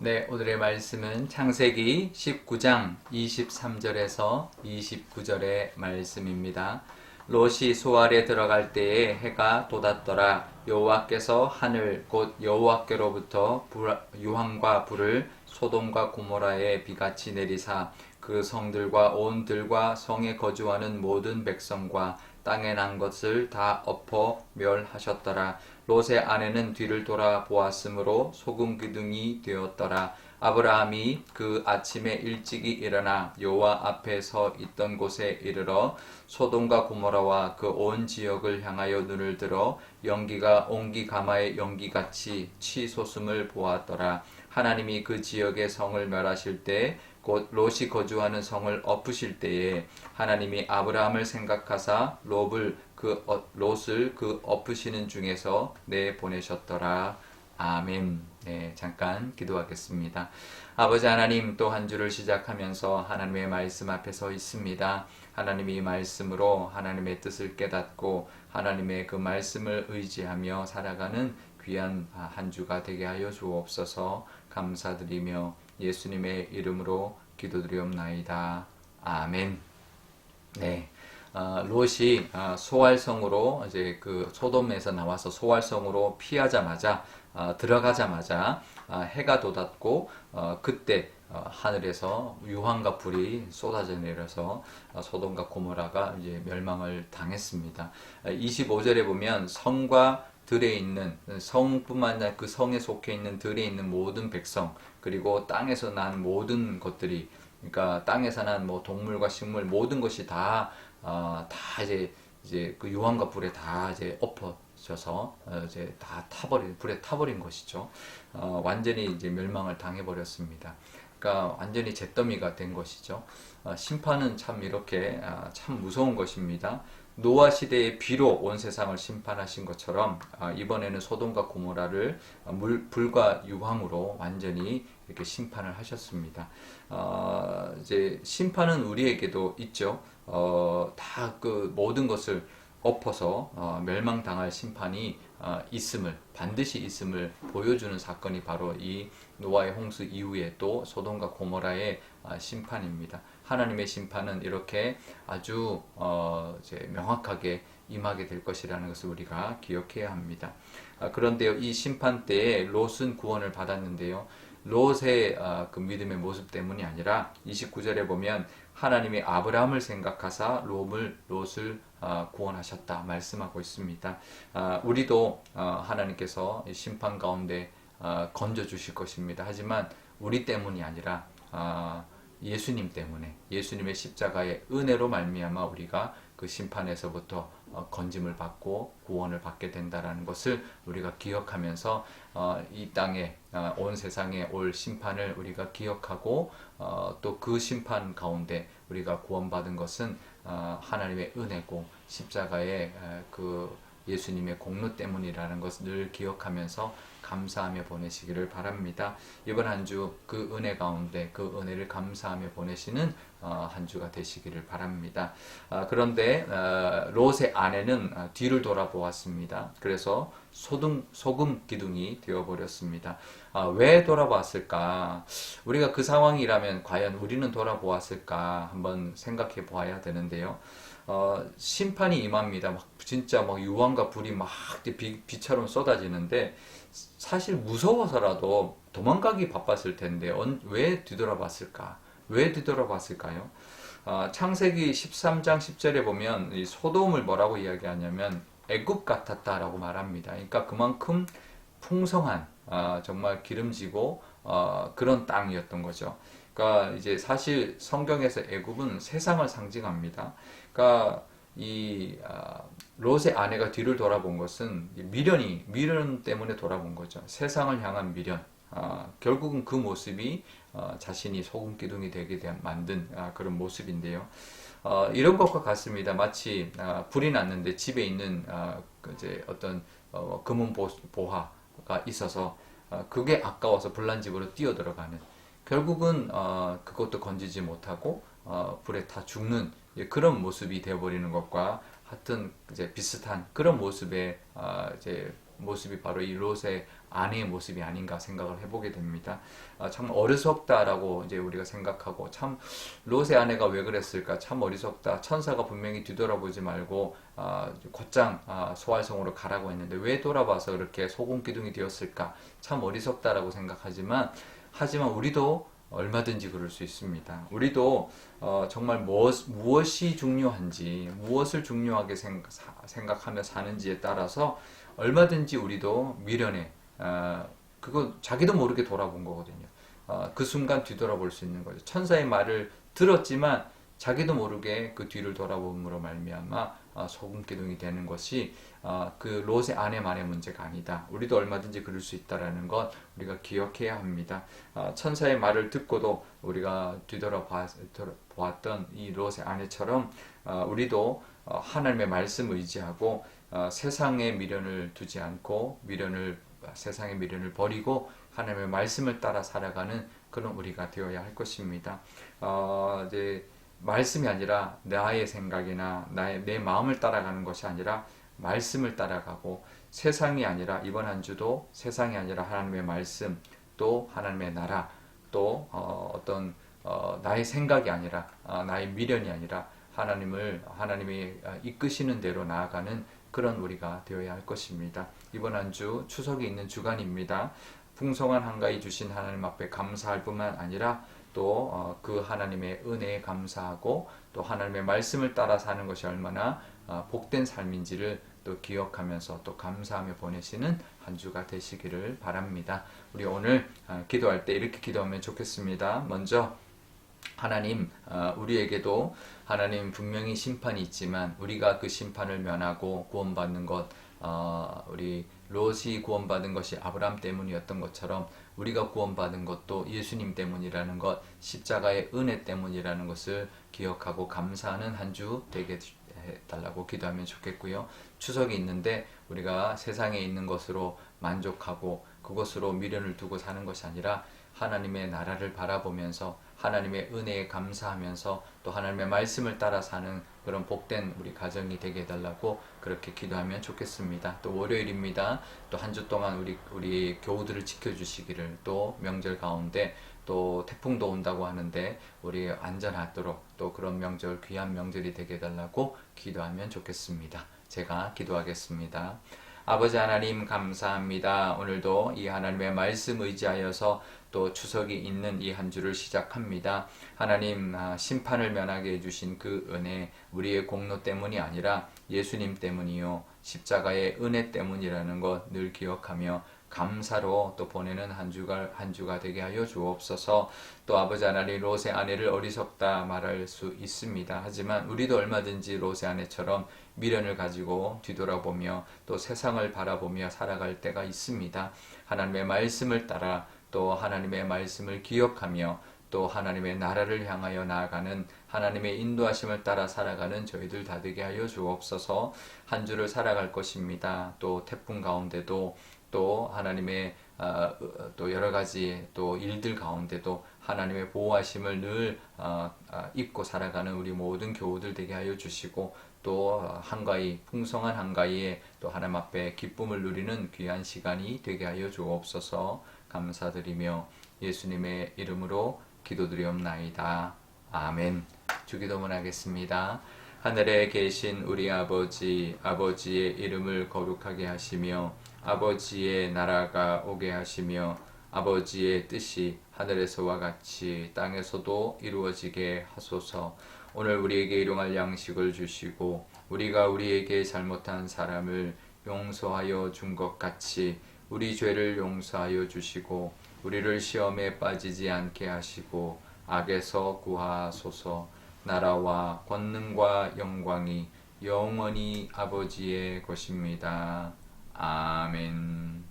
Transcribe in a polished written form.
네, 오늘의 말씀은 창세기 19장 23절에서 29절의 말씀입니다. 롯이 소알에 들어갈 때에 해가 돋았더라. 여호와께서 하늘 곧 여호와께로부터 유황과 불을 소돔과 고모라에 비같이 내리사 그 성들과 온 들과 성에 거주하는 모든 백성과 땅에 난 것을 다 엎어 멸하셨더라. 롯의 아내는 뒤를 돌아 보았으므로 소금 기둥이 되었더라. 아브라함이 그 아침에 일찍이 일어나 여호와 앞에 서 있던 곳에 이르러 소돔과 고모라와 그 온 지역을 향하여 눈을 들어 연기가 옹기 가마의 연기같이 치솟음을 보았더라. 하나님이 그 지역의 성을 멸하실 때 곧 롯이 거주하는 성을 엎으실 때에 하나님이 아브라함을 생각하사 롯을 그 엎으시는 중에서 내보내셨더라. 아멘. 네, 잠깐 기도하겠습니다. 아버지 하나님, 또 한 주를 시작하면서 하나님의 말씀 앞에 서 있습니다. 하나님이 말씀으로 하나님의 뜻을 깨닫고 하나님의 그 말씀을 의지하며 살아가는 귀한 한 주가 되게 하여 주옵소서. 감사드리며 예수님의 이름으로 기도드리옵나이다. 아멘. 네. 롯이 소알성으로 이제 그 소돔에서 나와서 소알성으로 피하자마자 들어가자마자 해가 돋았고 그때 하늘에서 유황과 불이 쏟아져 내려서 소돔과 고모라가 이제 멸망을 당했습니다. 25절에 보면 성과 들에 있는 성뿐만 아니라 그 성에 속해 있는 들에 있는 모든 백성, 그리고 땅에서 난 모든 것들이, 그러니까 땅에서 난 뭐 동물과 식물 모든 것이 다 이제 그 유황과 불에 다 이제 엎어져서 이제 다 불에 타버린 것이죠. 완전히 이제 멸망을 당해버렸습니다. 그러니까 완전히 잿더미가 된 것이죠. 심판은 참 이렇게 참 무서운 것입니다. 노아 시대의 비로 온 세상을 심판하신 것처럼 이번에는 소돔과 고모라를 불과 유황으로 완전히 이렇게 심판을 하셨습니다. 이제 심판은 우리에게도 있죠. 다 그 모든 것을 엎어서 멸망당할 심판이 반드시 있음을 보여주는 사건이 바로 이 노아의 홍수 이후에 또 소돔과 고모라의 심판입니다. 하나님의 심판은 이렇게 아주 이제 명확하게 임하게 될 것이라는 것을 우리가 기억해야 합니다. 그런데요, 이 심판 때에 롯은 구원을 받았는데요, 롯의 그 믿음의 모습 때문이 아니라 29절에 보면 하나님이 아브라함을 생각하사 롯을 구원하셨다 말씀하고 있습니다. 우리도 하나님께서 심판 가운데 건져 주실 것입니다. 하지만 우리 때문이 아니라 예수님 때문에, 예수님의 십자가의 은혜로 말미암아 우리가 그 심판에서부터 건짐을 받고 구원을 받게 된다라는 것을 우리가 기억하면서 이 땅에 온 세상에 올 심판을 우리가 기억하고 또 그 심판 가운데 우리가 구원받은 것은 하나님의 은혜고 십자가의 그 예수님의 공로 때문이라는 것을 늘 기억하면서 감사하며 보내시기를 바랍니다. 이번 한 주 그 은혜 가운데 그 은혜를 감사하며 보내시는 한 주가 되시기를 바랍니다. 그런데 롯의 아내는 뒤를 돌아보았습니다. 그래서 소금 기둥이 되어버렸습니다. 왜 돌아보았을까? 우리가 그 상황이라면 과연 우리는 돌아보았을까? 한번 생각해 보아야 되는데요. 심판이 임합니다. 진짜 유황과 불이 막 비처럼 쏟아지는데 사실 무서워서라도 도망가기 바빴을 텐데 왜 뒤돌아봤을까? 왜 뒤돌아봤을까요? 창세기 13장 10절에 보면 이 소돔을 뭐라고 이야기하냐면 애굽 같았다라고 말합니다. 그러니까 그만큼 풍성한 정말 기름지고 그런 땅이었던 거죠. 그러니까 이제 사실 성경에서 애굽은 세상을 상징합니다. 그러니까 이 롯의 아내가 뒤를 돌아본 것은 미련 때문에 돌아본 거죠. 세상을 향한 미련. 결국은 그 모습이 자신이 소금 기둥이 되게 만든 그런 모습인데요. 이런 것과 같습니다. 마치 불이 났는데 집에 있는 이제 어떤 금은 보화가 있어서 그게 아까워서 불난 집으로 뛰어들어가는, 결국은 그것도 건지지 못하고 불에 타 죽는 그런 모습이 되어버리는 것과 같은 이제 비슷한 그런 모습의 이제 모습이 바로 이 롯의 아내의 모습이 아닌가 생각을 해보게 됩니다. 참 어리석다라고 이제 우리가 생각하고, 참 롯의 아내가 왜 그랬을까? 참 어리석다. 천사가 분명히 뒤돌아보지 말고 곧장 소알성으로 가라고 했는데 왜 돌아봐서 그렇게 소금 기둥이 되었을까? 참 어리석다라고 생각하지만, 우리도 얼마든지 그럴 수 있습니다. 우리도 정말 무엇이 중요한지, 무엇을 중요하게 생각하며 사는지에 따라서 얼마든지 우리도 미련에, 그거 자기도 모르게 돌아본 거거든요. 그 순간 뒤돌아볼 수 있는 거죠. 천사의 말을 들었지만 자기도 모르게 그 뒤를 돌아봄으로 말미암아 소금 기둥이 되는 것이 그 롯의 아내만의 문제가 아니다. 우리도 얼마든지 그럴 수 있다라는 것 우리가 기억해야 합니다. 천사의 말을 듣고도 우리가 뒤돌아보았던 이 롯의 아내처럼 우리도 하나님의 말씀 의지하고 세상의 미련을 두지 않고 세상의 미련을 버리고 하나님의 말씀을 따라 살아가는 그런 우리가 되어야 할 것입니다. 이제 말씀이 아니라 나의 생각이나 내 마음을 따라가는 것이 아니라 말씀을 따라가고, 세상이 아니라 이번 한 주도 세상이 아니라 하나님의 말씀, 또 하나님의 나라, 또 나의 생각이 아니라 나의 미련이 아니라 하나님이 이끄시는 대로 나아가는 그런 우리가 되어야 할 것입니다. 이번 한 주 추석이 있는 주간입니다. 풍성한 한가위 주신 하나님 앞에 감사할 뿐만 아니라 또 그 하나님의 은혜에 감사하고, 또 하나님의 말씀을 따라 사는 것이 얼마나 복된 삶인지를 또 기억하면서 또 감사하며 보내시는 한 주가 되시기를 바랍니다. 우리 오늘 기도할 때 이렇게 기도하면 좋겠습니다. 먼저 하나님, 우리에게도 하나님 분명히 심판이 있지만 우리가 그 심판을 면하고 구원받는 것, 우리 롯이 구원받은 것이 아브라함 때문이었던 것처럼 우리가 구원받은 것도 예수님 때문이라는 것, 십자가의 은혜 때문이라는 것을 기억하고 감사하는 한 주 되게 해달라고 기도하면 좋겠고요. 추석이 있는데 우리가 세상에 있는 것으로 만족하고 그것으로 미련을 두고 사는 것이 아니라 하나님의 나라를 바라보면서 하나님의 은혜에 감사하면서 또 하나님의 말씀을 따라 사는 그런 복된 우리 가정이 되게 해달라고 그렇게 기도하면 좋겠습니다. 또 월요일입니다. 또 한 주 동안 우리 교우들을 지켜주시기를, 또 명절 가운데 또 태풍도 온다고 하는데 우리 안전하도록 또 그런 명절, 귀한 명절이 되게 해달라고 기도하면 좋겠습니다. 제가 기도하겠습니다. 아버지 하나님 감사합니다. 오늘도 이 하나님의 말씀 의지하여서 또 추석이 있는 이 한 주를 시작합니다. 하나님, 심판을 면하게 해주신 그 은혜, 우리의 공로 때문이 아니라 예수님 때문이요 십자가의 은혜 때문이라는 것 늘 기억하며 감사로 또 보내는 한 주가 되게 하여 주옵소서. 또 아버지 하나님, 롯의 아내를 어리석다 말할 수 있습니다. 하지만 우리도 얼마든지 롯의 아내처럼 미련을 가지고 뒤돌아보며 또 세상을 바라보며 살아갈 때가 있습니다. 하나님의 말씀을 따라 또 하나님의 말씀을 기억하며 또 하나님의 나라를 향하여 나아가는 하나님의 인도하심을 따라 살아가는 저희들 다 되게 하여 주옵소서. 한 주를 살아갈 것입니다. 또 태풍 가운데도 또 하나님의 또 여러 가지 또 일들 가운데도 하나님의 보호하심을 늘 입고 살아가는 우리 모든 교우들 되게 하여 주시고, 또 한가위, 풍성한 한가위에 또 하나님 앞에 기쁨을 누리는 귀한 시간이 되게 하여 주옵소서. 감사드리며 예수님의 이름으로 기도드리옵나이다. 아멘. 주기도문 하겠습니다. 하늘에 계신 우리 아버지, 아버지의 이름을 거룩하게 하시며 아버지의 나라가 오게 하시며 아버지의 뜻이 하늘에서와 같이 땅에서도 이루어지게 하소서. 오늘 우리에게 일용할 양식을 주시고 우리가 우리에게 잘못한 사람을 용서하여 준 것 같이 우리 죄를 용서하여 주시고 우리를 시험에 빠지지 않게 하시고 악에서 구하소서. 나라와 권능과 영광이 영원히 아버지의 것입니다. 아멘.